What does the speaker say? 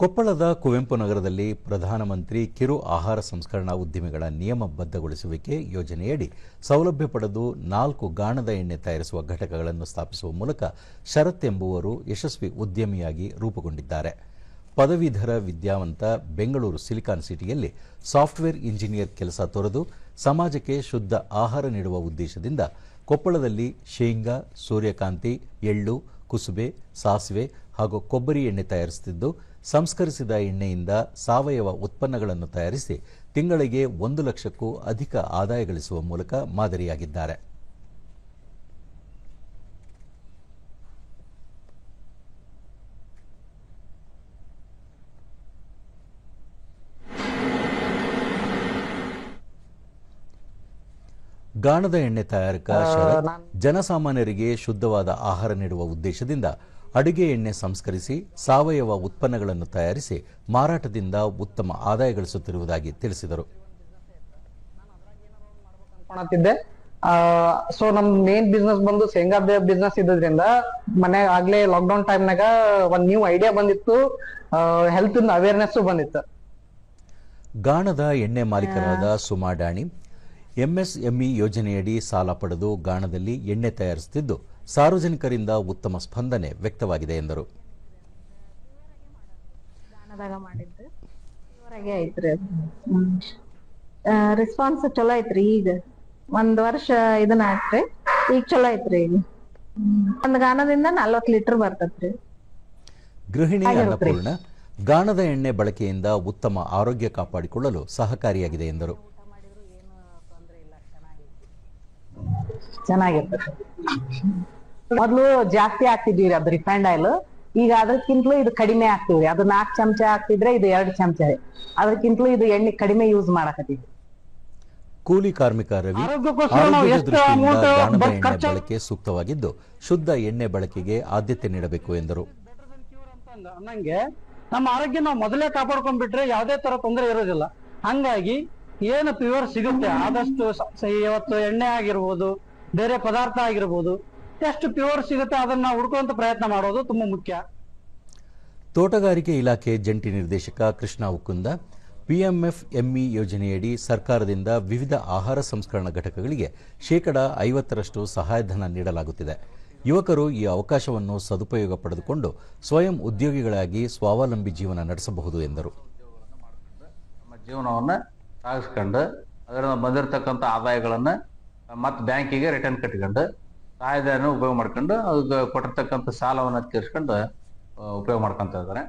ಕೊಪ್ಪಳದ ಕುವೆಂಪು ನಗರದಲ್ಲಿ ಪ್ರಧಾನಮಂತ್ರಿ ಕಿರು ಆಹಾರ ಸಂಸ್ಕರಣಾ ಉದ್ದಿಮೆಗಳ ನಿಯಮಬದ್ಧಗೊಳಿಸುವಿಕೆ ಯೋಜನೆಯಡಿ ಸೌಲಭ್ಯ ಪಡೆದು 4 ಗಾಣದ ಎಣ್ಣೆ ತಯಾರಿಸುವ ಘಟಕಗಳನ್ನು ಸ್ಥಾಪಿಸುವ ಮೂಲಕ ಶರತ್ ಎಂಬುವರು ಯಶಸ್ವಿ ಉದ್ಯಮಿಯಾಗಿ ರೂಪುಗೊಂಡಿದ್ದಾರೆ. ಪದವೀಧರ ವಿದ್ಯಾವಂತ ಬೆಂಗಳೂರು ಸಿಲಿಕಾನ್ ಸಿಟಿಯಲ್ಲಿ ಸಾಫ್ಟ್ವೇರ್ ಇಂಜಿನಿಯರ್ ಕೆಲಸ ತೊರೆದು ಸಮಾಜಕ್ಕೆ ಶುದ್ಧ ಆಹಾರ ನೀಡುವ ಉದ್ದೇಶದಿಂದ ಕೊಪ್ಪಳದಲ್ಲಿ ಶೇಂಗಾ, ಸೂರ್ಯಕಾಂತಿ, ಎಳ್ಳು, ಕುಸುಬೆ, ಸಾಸಿವೆ ಹಾಗೂ ಕೊಬ್ಬರಿ ಎಣ್ಣೆ ತಯಾರಿಸುತ್ತಿದ್ದು, ಸಂಸ್ಕರಿಸಿದ ಎಣ್ಣೆಯಿಂದ ಸಾವಯವ ಉತ್ಪನ್ನಗಳನ್ನು ತಯಾರಿಸಿ ತಿಂಗಳಿಗೆ 1 ಲಕ್ಷಕ್ಕೂ ಅಧಿಕ ಆದಾಯ ಗಳಿಸುವ ಮೂಲಕ ಮಾದರಿಯಾಗಿದ್ದಾರೆ. ಗಾಣದ ಎಣ್ಣೆ ತಯಾರಕ ಶರತ್ ಜನಸಾಮಾನ್ಯರಿಗೆ ಶುದ್ಧವಾದ ಆಹಾರ ನೀಡುವ ಉದ್ದೇಶದಿಂದ ಅಡುಗೆ ಎಣ್ಣೆ ಸಂಸ್ಕರಿಸಿ ಸಾವಯವ ಉತ್ಪನ್ನಗಳನ್ನು ತಯಾರಿಸಿ ಮಾರಾಟದಿಂದ ಉತ್ತಮ ಆದಾಯ ಗಳಿಸುತ್ತಿರುವುದಾಗಿ ತಿಳಿಸಿದರು. ಸೊ ನಮ್ ಮೇನ್ ಬಿಸ್ನೆಸ್ ಬಂದು ಶೇಂಗಾ ಬಿಸ್ನೆಸ್ ಇದ್ರಿಂದ ಮನ್ಯಾಗ ಆಗ್ಲೇ ಲಾಕ್ಡೌನ್ ಟೈಮ್ನಾಗ ಒಂದ್ ನ್ಯೂ ಐಡಿಯಾ ಬಂದಿತ್ತು, ಹೆಲ್ತ್ ಅವೇರ್ನೆಸ್ ಬಂದಿತ್ತು. ಗಾಣದ ಎಣ್ಣೆ ಮಾಲೀಕರಾದ ಸುಮಾ ಡಾಣಿ ಎಂಎಸ್ಎಂಇ ಯೋಜನೆಯಡಿ ಸಾಲ ಪಡೆದು ಗಾಣದಲ್ಲಿ ಎಣ್ಣೆ ತಯಾರಿಸುತ್ತಿದ್ದು ಸಾರ್ವಜನಿಕರಿಂದ ಉತ್ತಮ ಸ್ಪಂದನೆ ವ್ಯಕ್ತವಾಗಿದೆ ಎಂದರು. ರೆಸ್ಪಾನ್ಸ್ ಚಲೋ ಐತ್ರಿ. ಈಗ 1 ವರ್ಷ ಇದನ್ನ ಆಯ್ತ್ರಿ, ಈಗ ಚಲೋ ಐತ್ರಿ. ಈಗ ಒಂದ್ ಗಾಣದಿಂದ 40 ಲೀಟರ್ ಬರ್ತತ್ರಿ. ಗೃಹಿಣಿ ಅನ್ನಪೂರ್ಣ ಗಾಣದ ಎಣ್ಣೆ ಬಳಕೆಯಿಂದ ಉತ್ತಮ ಆರೋಗ್ಯ ಕಾಪಾಡಿಕೊಳ್ಳಲು ಸಹಕಾರಿಯಾಗಿದೆ ಎಂದರು. ಚೆನ್ನಾಗಿರ್ತದೆ. ಮೊದ್ಲು ಜಾಸ್ತಿ ಹಾಕ್ತಿದ್ವಿ ಅದು ರಿಫೈಂಡ್ ಆಯಿಲ್, ಈಗ ಅದಕ್ಕಿಂತಲೂ ಇದು ಕಡಿಮೆ ಹಾಕ್ತಿವ್ರಿ. ಅದು 4 ಚಮಚ ಹಾಕ್ತಿದ್ರೆ ಇದು 2 ಚಮಚ, ಅದಕ್ಕಿಂತಲೂ ಇದು ಎಣ್ಣೆ ಕಡಿಮೆ ಯೂಸ್ ಮಾಡಕತ್ತೀವಿ. ಕೂಲಿ ಕಾರ್ಮಿಕ ರವಿ ಆರೋಗ್ಯದ ದೃಷ್ಟಿಯಿಂದ ಗಾಣದ ಎಣ್ಣೆ ಬಳಕೆ ಸೂಕ್ತವಾಗಿದ್ದು ಶುದ್ಧ ಎಣ್ಣೆ ಬಳಕೆಗೆ ಆದ್ಯತೆ ನೀಡಬೇಕು ಎಂದರು. ಅನ್ನಂಗೆ ನಮ್ಮ ಆರೋಗ್ಯ ನಾವು ಮೊದಲೇ ಕಾಪಾಡ್ಕೊಂಡ್ಬಿಟ್ರೆ ಯಾವುದೇ ತರ ತೊಂದರೆ ಇರೋದಿಲ್ಲ. ಹಂಗಾಗಿ ಏನು ಪ್ಯೂರ್ ಸಿಗುತ್ತೆ ಆದಷ್ಟು ಇವತ್ತು ಎಣ್ಣೆ ಆಗಿರ್ಬೋದು, ಬೇರೆ ಪದಾರ್ಥ ಆಗಿರ್ಬೋದು, ಎಷ್ಟು ಪ್ಯೂರ್ ಸಿಗುತ್ತೆ ಅದನ್ನ ಹುಡ್ಕುವಂತ ಪ್ರಯತ್ನ ಮಾಡೋದು ತುಂಬಾ ಮುಖ್ಯ. ತೋಟಗಾರಿಕೆ ಇಲಾಖೆ ಜಂಟಿ ನಿರ್ದೇಶಕ ಕೃಷ್ಣ ಉಕ್ಕುಂದ ಪಿಎಂಎಫ್ಎಂಇ ಯೋಜನೆಯಡಿ ಸರ್ಕಾರದಿಂದ ವಿವಿಧ ಆಹಾರ ಸಂಸ್ಕರಣಾ ಘಟಕಗಳಿಗೆ 50% ಸಹಾಯಧನ ನೀಡಲಾಗುತ್ತಿದೆ. ಯುವಕರು ಈ ಅವಕಾಶವನ್ನು ಸದುಪಯೋಗ ಪಡೆದುಕೊಂಡು ಸ್ವಯಂ ಉದ್ಯೋಗಿಗಳಾಗಿ ಸ್ವಾವಲಂಬಿ ಜೀವನ ನಡೆಸಬಹುದು ಎಂದರು. ಜೀವನವನ್ನು ಸಾಗಿಸ್ಕೊಂಡು ಅದರಿಂದ ಬಂದಿರತಕ್ಕಂಥ ಆದಾಯಗಳನ್ನ ಮತ್ತೆ ಬ್ಯಾಂಕಿಗೆ ರಿಟರ್ನ್ ಕಟ್ಕೊಂಡು ಸಹಾಯಧನ ಉಪಯೋಗ ಮಾಡ್ಕೊಂಡು ಅದಕ್ಕೆ ಕೊಟ್ಟಿರ್ತಕ್ಕಂಥ ಸಾಲವನ್ನು ತೀರಿಸ್ಕೊಂಡು ಉಪಯೋಗ ಮಾಡ್ಕೊಂತ ಇದ್ದಾರೆ.